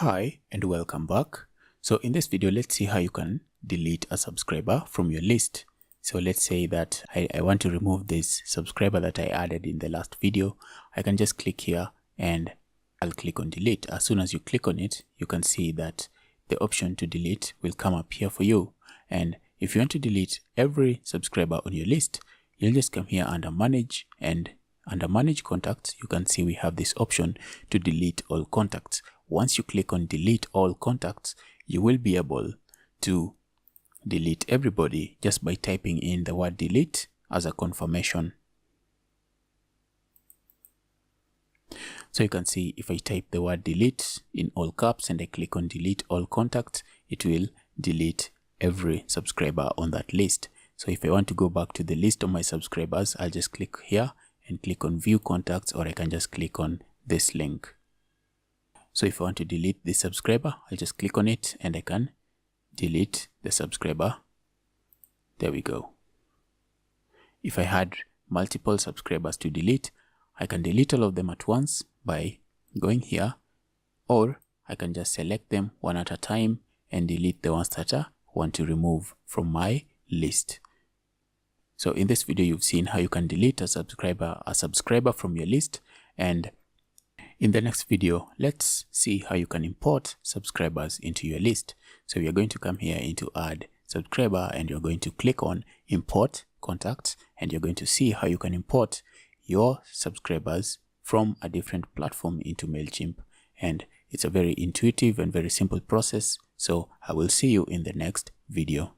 Hi and welcome back. So in this video, let's see how you can delete a subscriber from your list. So let's say that I want to remove this subscriber that I added in the last video. I can just click here and I'll click on delete. As soon as you click on it, you can see that the option to delete will come up here for you. And if you want to delete every subscriber on your list, you'll just come here under manage, and under manage contacts, you can see we have this option to delete all contacts. Once you click on delete all contacts, you will be able to delete everybody just by typing in the word delete as a confirmation. So you can see if I type the word delete in all caps and I click on delete all contacts, it will delete every subscriber on that list. So if I want to go back to the list of my subscribers, I'll just click here and click on view contacts, or I can just click on this link. So if I want to delete this subscriber, I'll just click on it and I can delete the subscriber. There we go. If I had multiple subscribers to delete, I can delete all of them at once by going here, or I can just select them one at a time and delete the ones that I want to remove from my list. So in this video, you've seen how you can delete a subscriber from your list, and in the next video, let's see how you can import subscribers into your list. So you're going to come here into add subscriber and you're going to click on import contacts, and you're going to see how you can import your subscribers from a different platform into Mailchimp. And it's a very intuitive and very simple process. So I will see you in the next video.